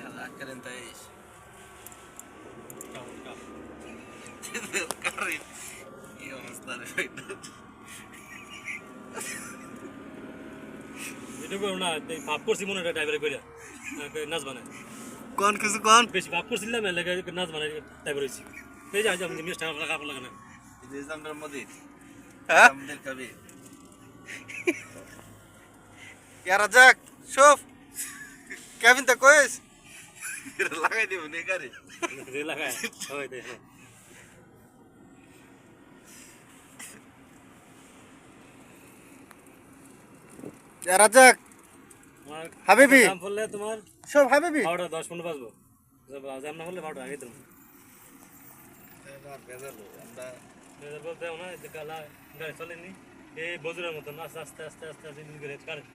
a 46. Calma, calma. Carril. E vamos estar feito. এটা করো না ভাব করছি মনে হয় ড্রাইভারে করে নাচ বানায় কোন কিছু কোন? বেশি ভাব করছিলাম এলাকা নাচ বানায় ড্রাইভার হয়েছি এই যে আমি মিষ্টি আমার কাপড় লাগে না এই যে জামদার মধ্যে হ্যাঁ জামদের খাবি। ইয়া রাজাক শোফ কেভিন তা কইস লাগাই দিব নে গাড়ি। লাগায় সবাই দেখো ইয়া রাজাক হাবিবি। দাম বললে তোমার শোফ হাবিবি 10-15 বাজবো জাম না হলে 12টা আগে দেবো এবার বেজালো আমরা বলতে না গাড়ি চলেনি এই বজুরের মতন আস্তে আস্তে আস্তে আস্তে আস্তে